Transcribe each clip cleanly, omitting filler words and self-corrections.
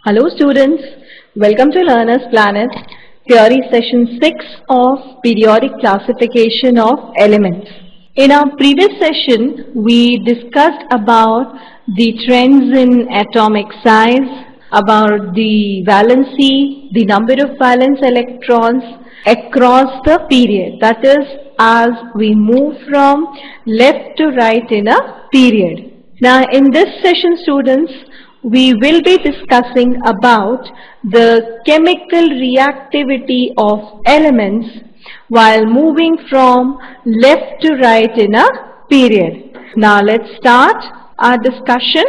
Hello students, welcome to Learner's Planet, Theory Session 6 of Periodic Classification of Elements. In our previous session, we discussed about the trends in atomic size, about the valency, the number of valence electrons across the period. That is, as we move from left to right in a period. Now, in this session, students, we will be discussing about the chemical reactivity of elements while moving from left to right in a period. Now let's start our discussion.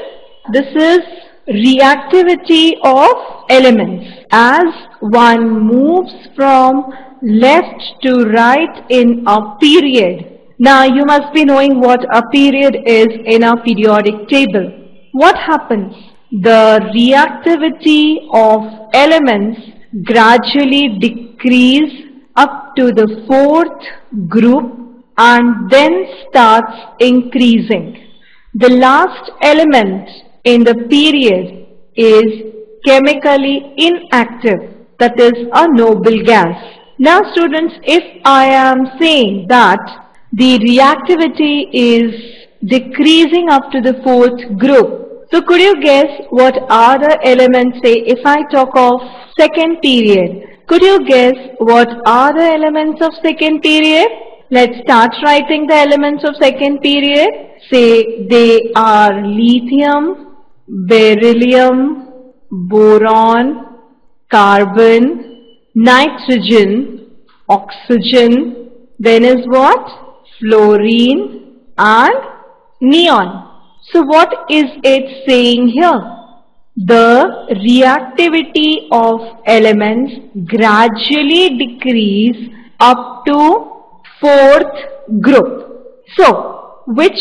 This is reactivity of elements as one moves from left to right in a period. Now you must be knowing what a period is in a periodic table. What happens? The reactivity of elements gradually decrease up to the fourth group and then starts increasing. The last element in the period is chemically inactive, that is a noble gas. Now students, if I am saying that the reactivity is decreasing up to the fourth group, so could you guess what are the elements? Say if I talk of second period, could you guess what are the elements of second period? Let's start writing the elements of second period. Say they are lithium, beryllium, boron, carbon, nitrogen, oxygen, then is what? Fluorine and neon. So what is it saying here? The reactivity of elements gradually decrease up to fourth group. So what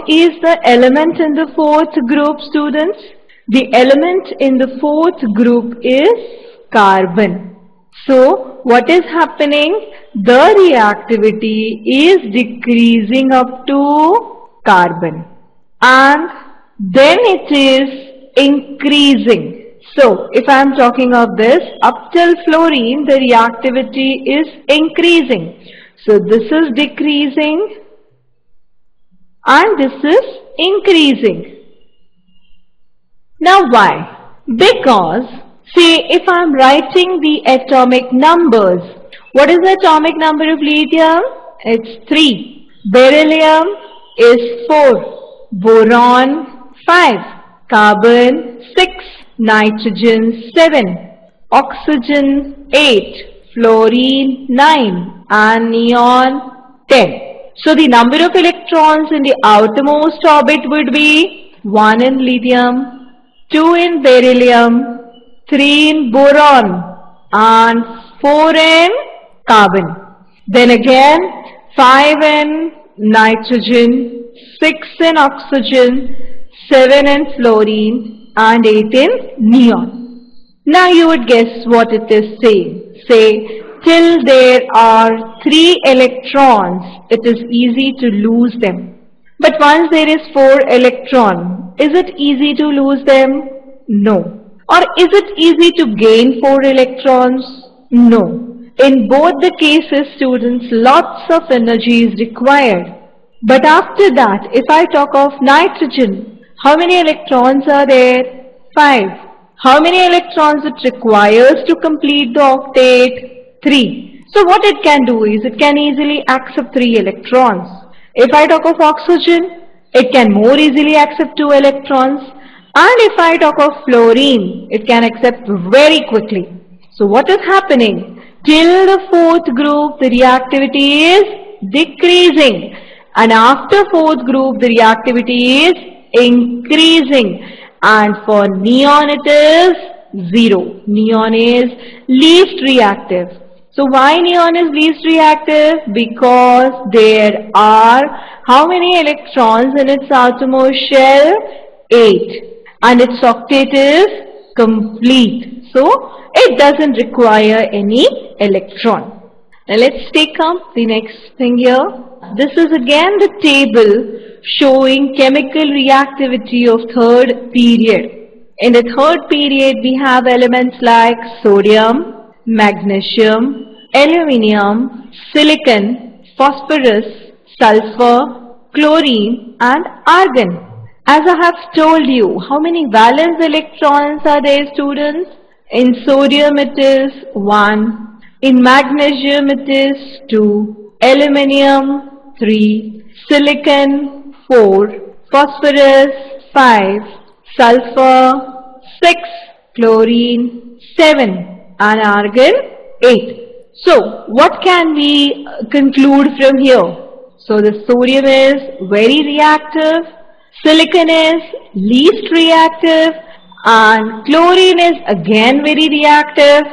is the element in the fourth group, students? The element in the fourth group is carbon. So what is happening? The reactivity is decreasing up to carbon. And then it is increasing. So if I am talking of this, up till fluorine, the reactivity is increasing. So this is decreasing and this is increasing. Now why? Because, see, if I am writing the atomic numbers, what is the atomic number of lithium? It's 3. Beryllium is 4. Boron 5, carbon 6, nitrogen 7, oxygen 8, fluorine 9 and neon 10. So the number of electrons in the outermost orbit would be 1 in lithium, 2 in beryllium, 3 in boron and 4 in carbon. Then again 5 in nitrogen, 6 in oxygen, 7 in fluorine and 8 in neon. Now you would guess what it is saying. Say, till there are 3 electrons, it is easy to lose them. But once there is 4 electrons, is it easy to lose them? No. Or is it easy to gain 4 electrons? No. In both the cases, students, lots of energy is required. But after that, if I talk of nitrogen, how many electrons are there? 5. How many electrons it requires to complete the octet? 3. So what it can do is, it can easily accept 3 electrons. If I talk of oxygen, it can more easily accept 2 electrons. And if I talk of fluorine, it can accept very quickly. So what is happening? Till the fourth group, the reactivity is decreasing. And after fourth group, the reactivity is increasing. And for neon, it is 0. Neon is least reactive. So why neon is least reactive? Because there are how many electrons in its outermost shell? 8. And its octet is complete. So it doesn't require any electron. Now let's take up the next thing here. This is again the table showing chemical reactivity of third period. In the third period, we have elements like sodium, magnesium, aluminium, silicon, phosphorus, sulfur, chlorine and argon. As I have told you, how many valence electrons are there, students? In sodium it is 1, in magnesium it is 2, aluminium 3, silicon 4, phosphorus 5, sulfur 6, chlorine 7 and argon 8. So what can we conclude from here? So the sodium is very reactive, silicon is least reactive and chlorine is again very reactive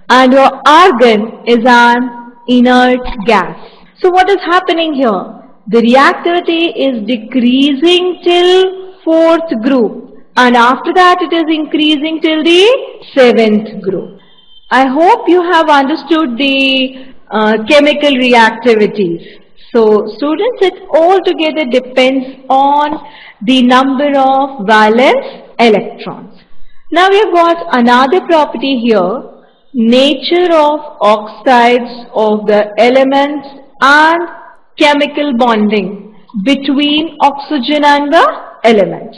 and your argon is an inert gas. So what is happening here? The reactivity is decreasing till 4th group and after that it is increasing till the 7th group. I hope you have understood the chemical reactivities. So students, it altogether depends on the number of valence electrons. Now we have got another property here, nature of oxides of the elements and chemical bonding between oxygen and the element.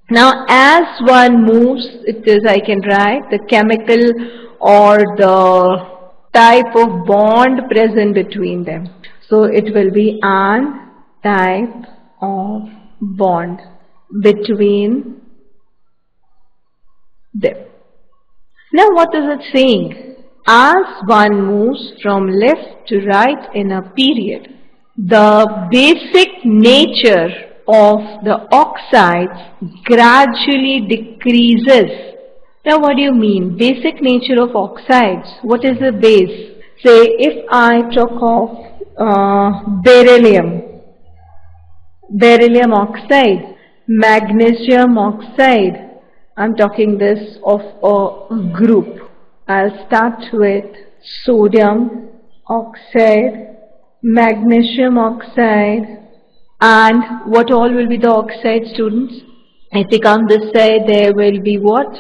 Now as one moves, it is, I can write the chemical or the type of bond present between them. So it will be an type of bond between them. Now what is it saying? As one moves from left to right in a period, the basic nature of the oxides gradually decreases. Now what do you mean? Basic nature of oxides. What is the base? Say if I talk of beryllium oxide, magnesium oxide, I'm talking this of a group. I'll start with sodium oxide, magnesium oxide, and what all will be the oxide, students? If we come this side, there will be what?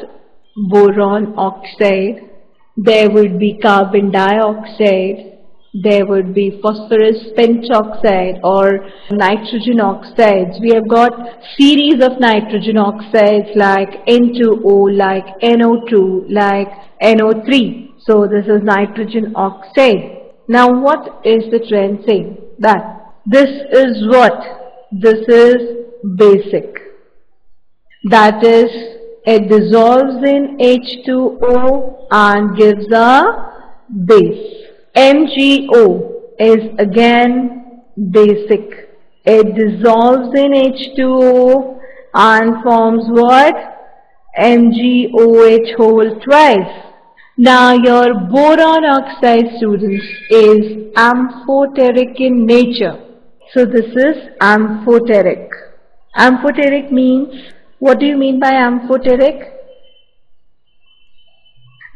Boron oxide, there would be carbon dioxide, there would be phosphorus pentoxide or nitrogen oxides. We have got series of nitrogen oxides like N2O, like NO2, like NO3. So this is nitrogen oxide. Now what is the trend saying? That this is what? This is basic. That is, it dissolves in H2O and gives a base. MgO is again basic. It dissolves in H2O and forms what? MgOH whole twice. Now your boron oxide, students, is amphoteric in nature. So this is amphoteric. Amphoteric means, what do you mean by amphoteric?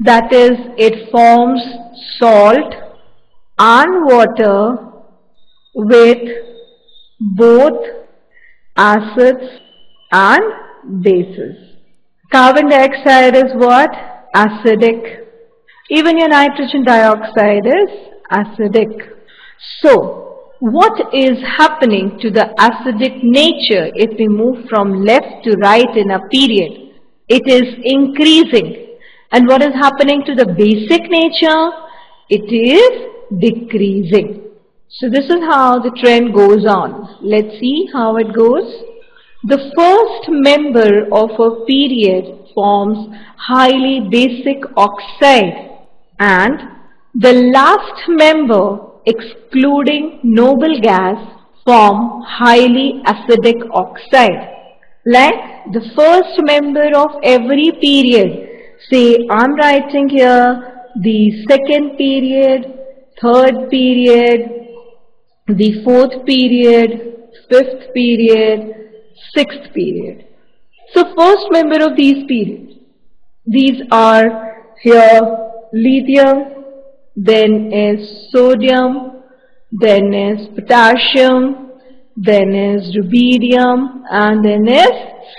That is, it forms salt and water with both acids and bases. Carbon dioxide is what? Acidic. Even your nitrogen dioxide is acidic. So, what is happening to the acidic nature if we move from left to right in a period? It is increasing. And what is happening to the basic nature? It is decreasing. So this is how the trend goes on. Let's see how it goes. The first member of a period forms highly basic oxide and the last member, excluding noble gas, form highly acidic oxide. Like the first member of every period, say I'm writing here the second period, third period, the fourth period, fifth period, sixth period. So first member of these periods, these are here lithium, then is sodium, then is potassium, then is rubidium, and then is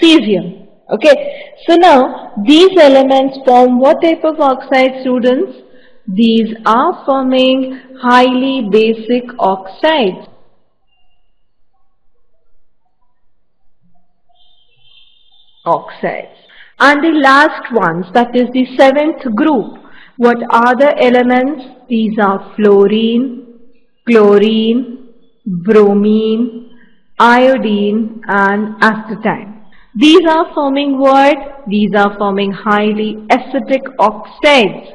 cesium. Okay, So now, these elements form what type of oxide, students? These are forming highly basic oxides. And the last ones, that is the seventh group. What are the elements? These are fluorine, chlorine, bromine, iodine and acetine. These are forming what? These are forming highly acidic oxides.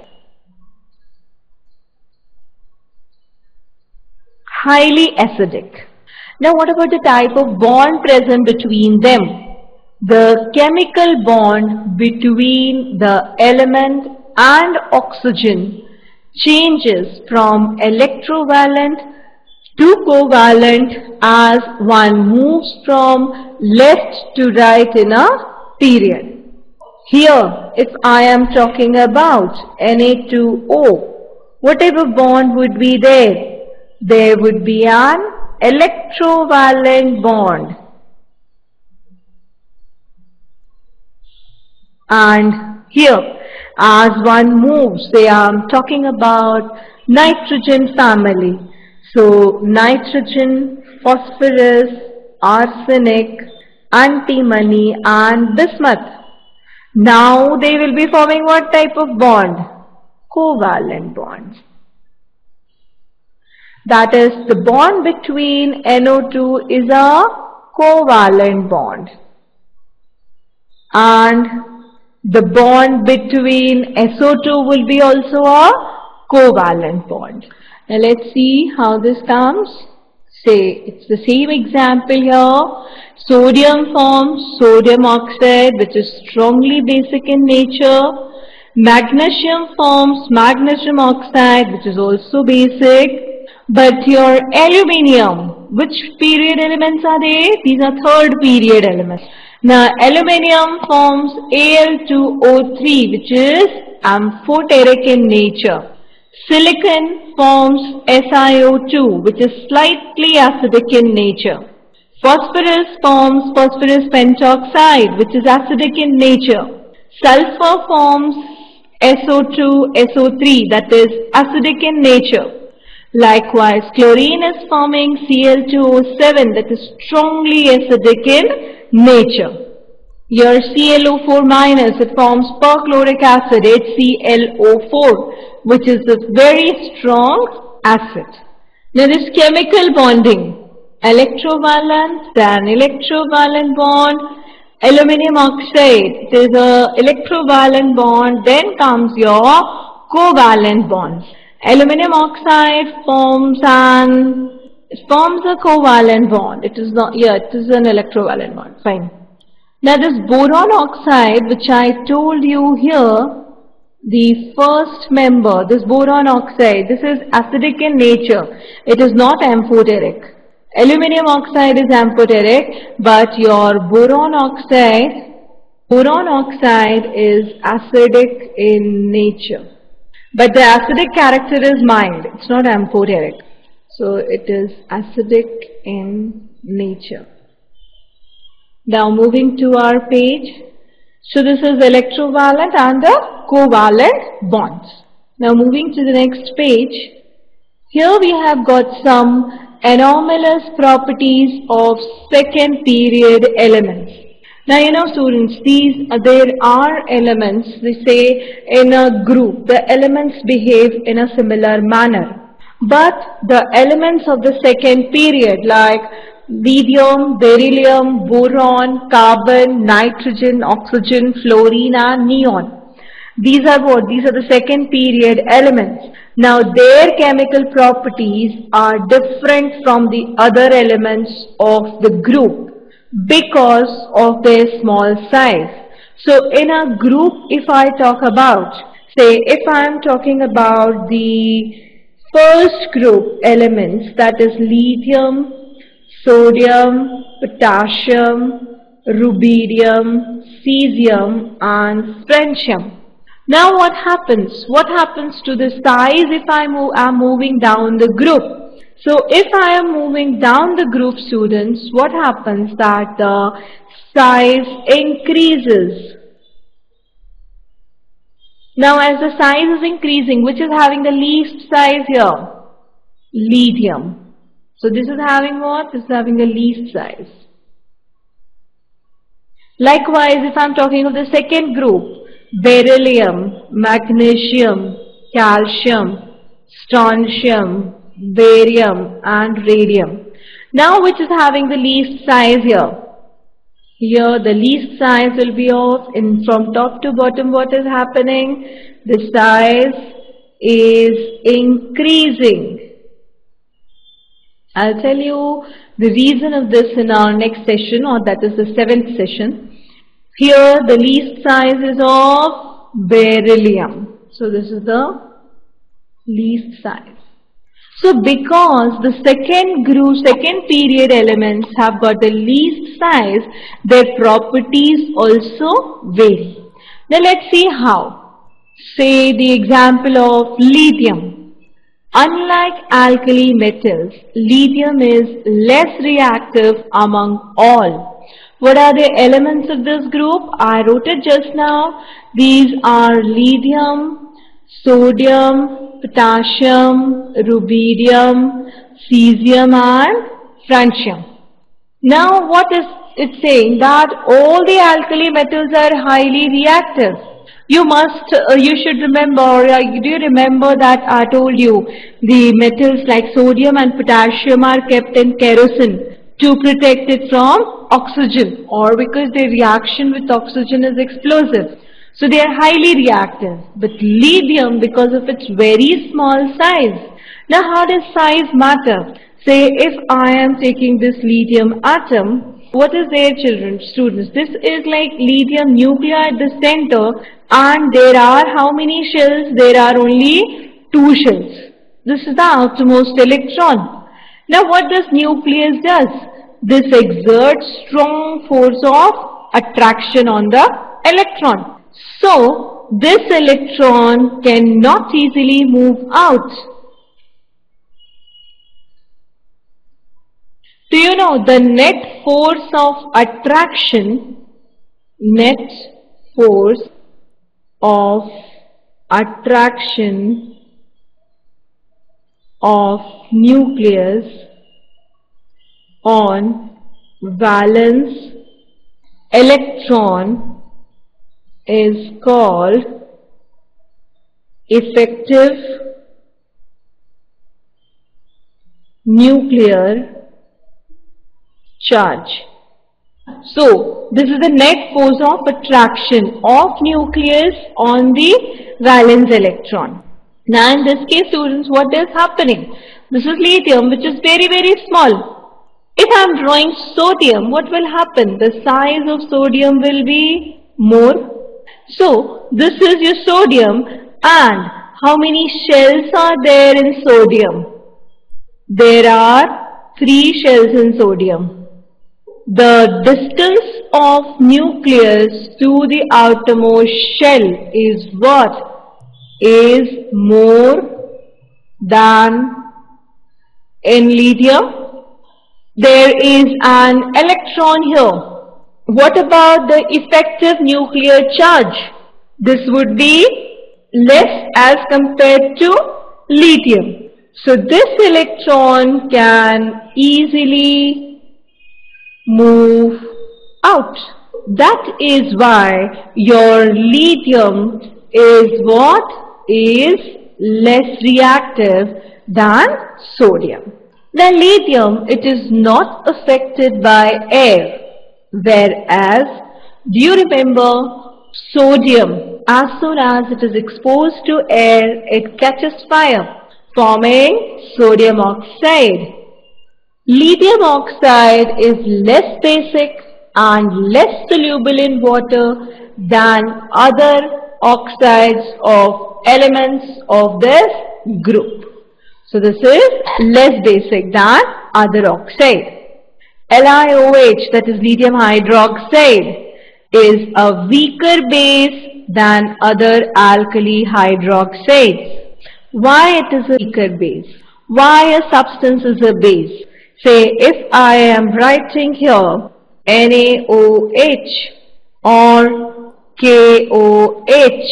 Highly acidic. Now what about the type of bond present between them? The chemical bond between the element and oxygen changes from electrovalent to covalent as one moves from left to right in a period. Here, if I am talking about Na2O, what type of bond would be there? There would be an electrovalent bond. And here, as one moves, say I am talking about nitrogen family. So, nitrogen, phosphorus, arsenic, antimony and bismuth. Now, they will be forming what type of bond? Covalent bonds. That is, the bond between NO2 is a covalent bond. And the bond between SO2 will be also a covalent bond. Now let's see how this comes. Say, it's the same example here. Sodium forms sodium oxide, which is strongly basic in nature. Magnesium forms magnesium oxide, which is also basic. But your aluminium, which period elements are they? These are third period elements. Now, aluminium forms Al2O3, which is amphoteric in nature. Silicon forms SiO2, which is slightly acidic in nature. Phosphorus forms phosphorus pentoxide, which is acidic in nature. Sulfur forms SO2, SO3, that is acidic in nature. Likewise, chlorine is forming Cl2O7, that is strongly acidic in nature. Your ClO4 minus, it forms perchloric acid, HClO4, which is a very strong acid. Now this chemical bonding, electrovalent, then electrovalent bond, aluminum oxide, it is a electrovalent bond, then comes your covalent bonds. Aluminum oxide forms a covalent bond. It is not, it is an electrovalent bond. Fine. Now this boron oxide, which I told you here, the first member, this boron oxide, this is acidic in nature. It is not amphoteric. Aluminum oxide is amphoteric, but your boron oxide is acidic in nature. But the acidic character is mild, it's not amphoteric. So it is acidic in nature. Now moving to our page. So this is electrovalent and the covalent bonds. Now moving to the next page. Here we have got some anomalous properties of second period elements. Now you know students, there are elements, we say in a group, the elements behave in a similar manner. But the elements of the second period like lithium, beryllium, boron, carbon, nitrogen, oxygen, fluorine and neon. These are what? These are the second period elements. Now their chemical properties are different from the other elements of the group because of their small size. So in a group, if I talk about, say if I am talking about the first group elements, that is lithium, sodium, potassium, rubidium, cesium and strontium. Now what happens? What happens to the size if I am moving down the group? So if I am moving down the group, students, what happens that the size increases. Now as the size is increasing, which is having the least size here? Lithium. So this is having what? This is having the least size. Likewise, if I am talking of the second group, beryllium, magnesium, calcium, strontium, barium and radium. Now which is having the least size here? Here the least size will be of, from top to bottom what is happening? The size is increasing. I'll tell you the reason of this in our next session, or that is the 7th session. Here the least size is of beryllium. So this is the least size. So because the second group, second period elements have got the least size, their properties also vary. Now let's see how. Say the example of lithium. Unlike alkali metals, lithium is less reactive among all. What are the elements of this group? I wrote it just now. These are lithium, sodium, potassium, rubidium, cesium and francium. Now what is it saying? That all the alkali metals are highly reactive. You should remember, do you remember that I told you the metals like sodium and potassium are kept in kerosene to protect it from oxygen, or because their reaction with oxygen is explosive. So they are highly reactive. But lithium, because of its very small size. Now how does size matter? Say if I am taking this lithium atom, what is there, students? This is like lithium nuclei at the center, and there are how many shells? There are only 2 shells. This is the outermost electron. Now what this nucleus does? This exerts strong force of attraction on the electron. So this electron cannot easily move out. Do you know the net force of attraction, of nucleus on valence electron is called effective nuclear charge. So this is the net force of attraction of nucleus on the valence electron. Now in this case, students, what is happening? This is lithium, which is very, very small. If I am drawing sodium, what will happen? The size of sodium will be more. So this is your sodium, and how many shells are there in sodium? There are 3 shells in sodium. The distance of nucleus to the outermost shell is what? Is more than in lithium. There is an electron here. What about the effective nuclear charge? This would be less as compared to lithium. So this electron can easily move out. That is why your lithium is what? Is less reactive than sodium. Now lithium, it is not affected by air, whereas, do you remember, sodium, as soon as it is exposed to air, it catches fire, forming sodium oxide. Lithium oxide is less basic and less soluble in water than other oxides of elements of this group. So this is less basic than other oxide. LiOH, that is lithium hydroxide, is a weaker base than other alkali hydroxides. Why it is a weaker base? Why a substance is a base? Say if I am writing here NaOH or KOH,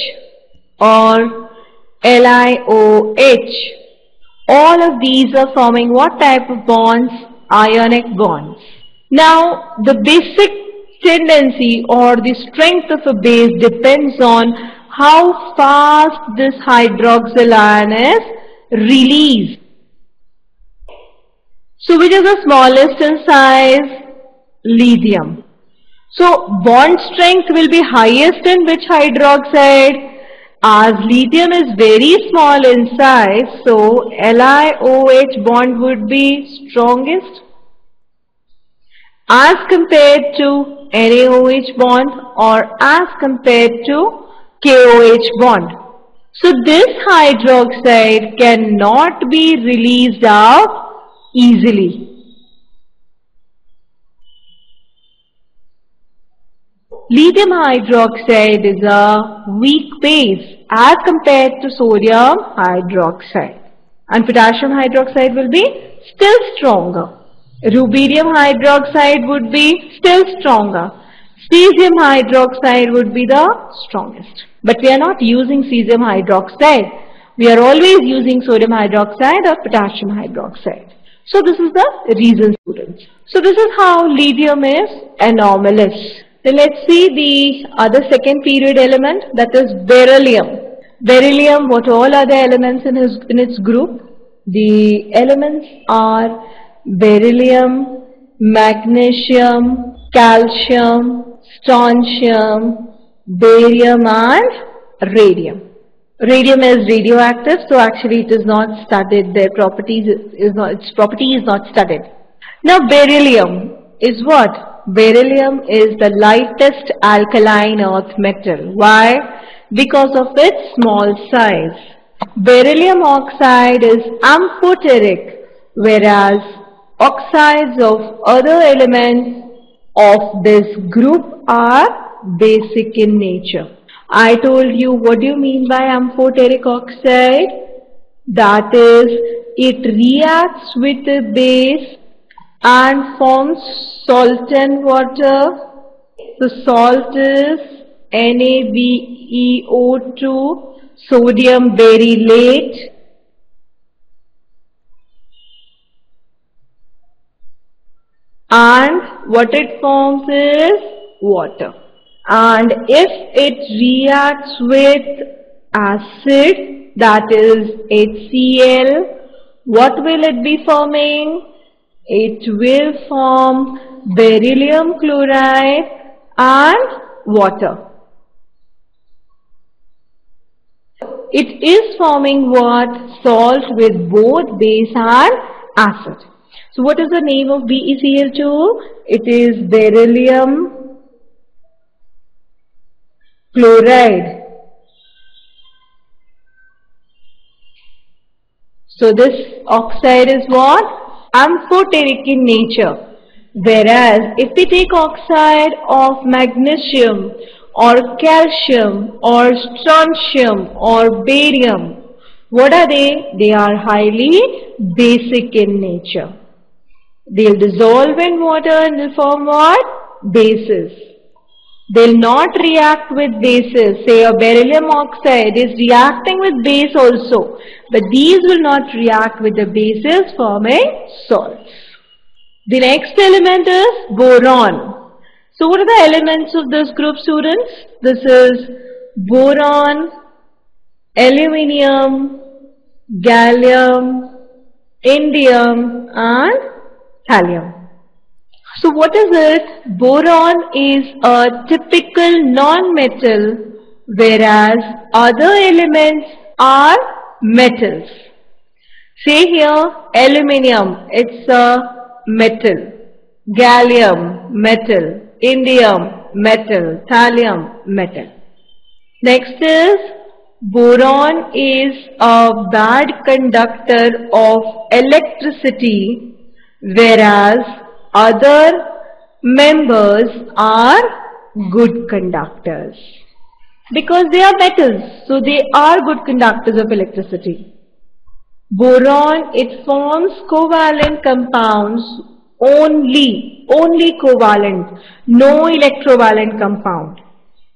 or LiOH. All of these are forming what type of bonds? Ionic bonds. Now, the basic tendency or the strength of a base depends on how fast this hydroxyl ion is released. So, which is the smallest in size? Lithium. So, bond strength will be highest in which hydroxide? As lithium is very small in size, so LiOH bond would be strongest as compared to NaOH bond or as compared to KOH bond. So this hydroxide cannot be released out easily. Lithium hydroxide is a weak base as compared to sodium hydroxide, and potassium hydroxide will be still stronger. Rubidium hydroxide would be still stronger. Cesium hydroxide would be the strongest. But we are not using cesium hydroxide. We are always using sodium hydroxide or potassium hydroxide. So this is the reason, students. So this is how lithium is anomalous. Then let's see the other second period element, that is beryllium. Beryllium, what all other elements in its group? The elements are beryllium, magnesium, calcium, strontium, barium and radium. Radium is radioactive, so actually it is not studied. Its property is not studied. Now beryllium is what? Beryllium is the lightest alkaline earth metal. Why? Because of its small size. Beryllium oxide is amphoteric, whereas oxides of other elements of this group are basic in nature. I told you, what do you mean by amphoteric oxide? That is, it reacts with a base and forms salt and water. The salt is NaBeO2, sodium berylate. And what it forms is water. And if it reacts with acid, that is HCl, what will it be forming? It will form beryllium chloride and water. It is forming what? Salt with both base and acid. So what is the name of BeCl2? It is beryllium chloride. So this oxide is what? Amphoteric in nature. Whereas if we take oxide of magnesium or calcium or strontium or barium, what are they? They are highly basic in nature. They'll dissolve in water and will form what? Bases. They'll not react with bases. Say a beryllium oxide is reacting with base also, but these will not react with the bases, forming salts. The next element is boron. So what are the elements of this group, students? This is boron, aluminium, gallium, indium and thallium. So what is it? Boron is a typical non-metal, whereas other elements are metals. Say here aluminium, it's a metal, gallium, metal, indium, metal, thallium, metal. Next is boron is a bad conductor of electricity, whereas other members are good conductors. Because they are metals, so they are good conductors of electricity. Boron, it forms covalent compounds only covalent, no electrovalent compound.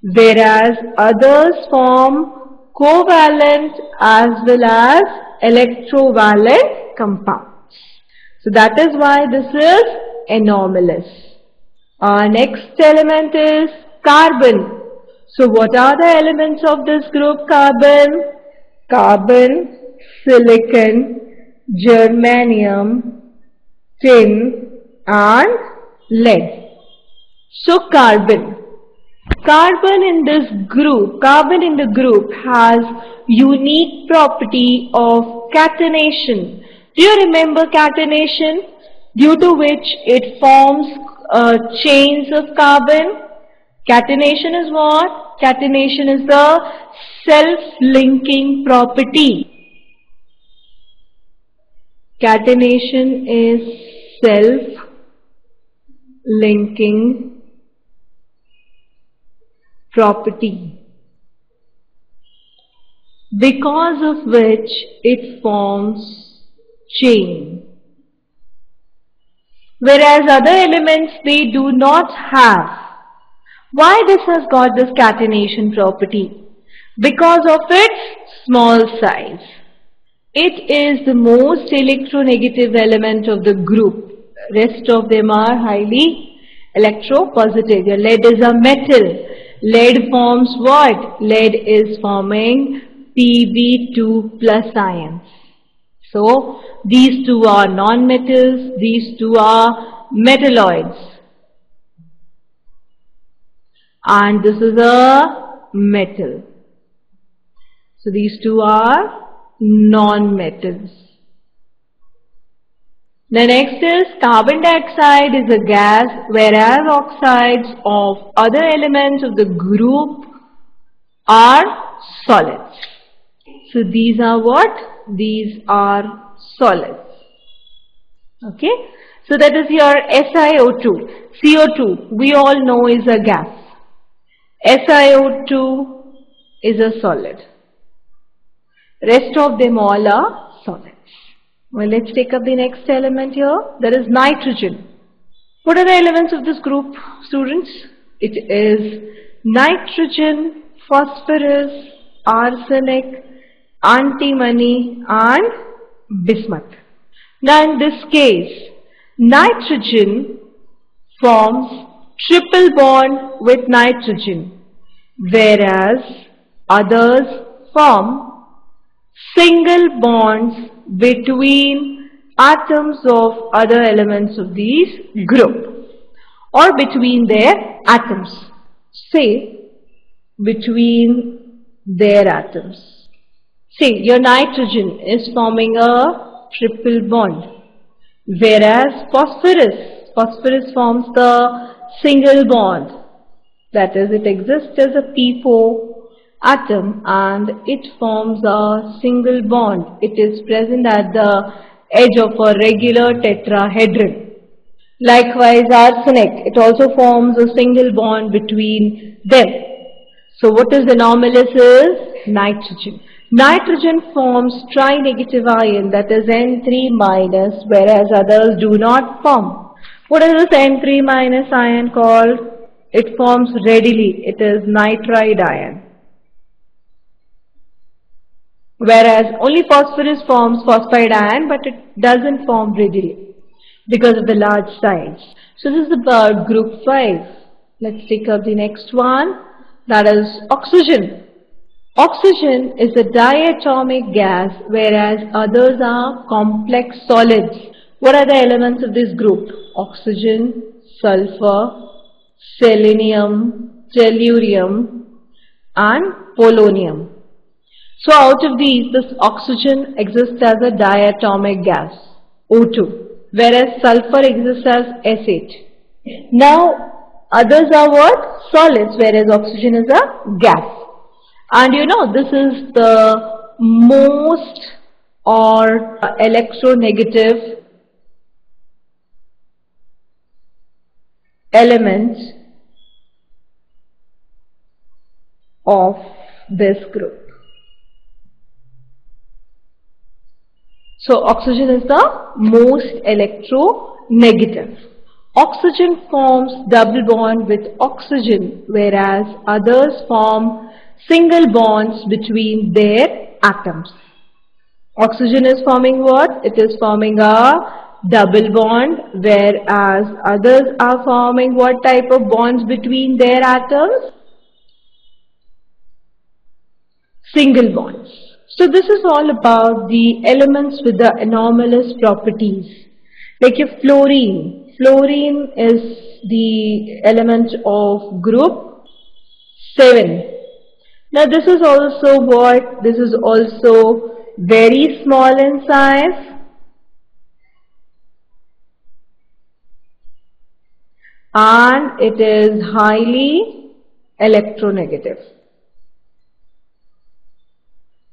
Whereas others form covalent as well as electrovalent compounds. So that is why this is anomalous. Our next element is carbon. So what are the elements of this group carbon? Carbon, silicon, germanium, tin and lead. So carbon in the group has unique property of catenation. Do you remember catenation? Due to which it forms chains of carbon. Catenation is what? Catenation is the self-linking property. Catenation is self-linking property, because of which it forms chain. Whereas other elements, they do not have. Why this has got this catenation property? Because of its small size. It is the most electronegative element of the group. Rest of them are highly electropositive. Your lead is a metal. Lead forms what? Lead is forming Pb2 plus ions. So these two are non-metals, these two are metalloids. And this is a metal. So these two are non-metals. The next is carbon dioxide is a gas, whereas oxides of other elements of the group are solids. So these are what? These are solids. Okay. So that is your SiO2. CO2 we all know is a gas. SiO2 is a solid. Rest of them all are solids. Well, let's take up the next element here. That is nitrogen. What are the elements of this group, students? It is nitrogen, phosphorus, arsenic, antimony and bismuth. Now in this case, nitrogen forms triple bond with nitrogen, whereas others form single bonds between atoms of other elements of these group, or between their atoms. Say, between their atoms. Say, your nitrogen is forming a triple bond, whereas phosphorus forms the single bond. That is, it exists as a P4 atom and it forms a single bond. It is present at the edge of a regular tetrahedron. Likewise, arsenic, it also forms a single bond between them. So what is anomalous is nitrogen. Nitrogen forms tri-negative ion, that is N3 minus, whereas others do not form. What is this N3 minus ion called? It forms readily. It is nitride ion. Whereas only phosphorus forms phosphide ion, but it doesn't form readily because of the large size. So this is about group 5. Let's take up the next one. That is oxygen. Oxygen is a diatomic gas, whereas others are complex solids. What are the elements of this group? Oxygen, sulfur, selenium, tellurium and polonium. So out of these, this oxygen exists as a diatomic gas, O2, whereas sulfur exists as S8. Now, others are what? Solids, whereas oxygen is a gas. And you know, this is the most or electronegative element of this group. So oxygen is the most electronegative. Oxygen forms double bond with oxygen, whereas others form single bonds between their atoms. Oxygen is forming what? It is forming a double bond, whereas others are forming what type of bonds between their atoms? Single bonds. So this is all about the elements with the anomalous properties. Like your fluorine. Fluorine is the element of group 7. Now this is also what? This is also very small in size, and it is highly electronegative.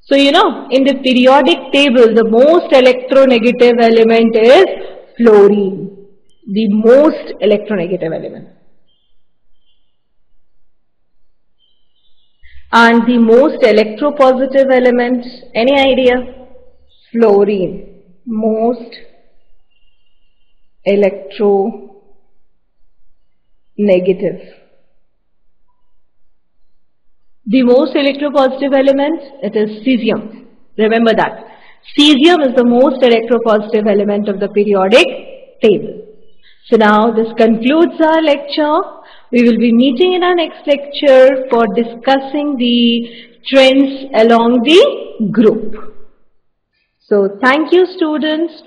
So you know, in the periodic table, the most electronegative element is fluorine, the most electronegative element. And the most electropositive element, any idea? Fluorine, most electronegative. The most electropositive element, it is cesium. Remember that. Cesium is the most electropositive element of the periodic table. So now this concludes our lecture. We will be meeting in our next lecture for discussing the trends along the group. So thank you, students.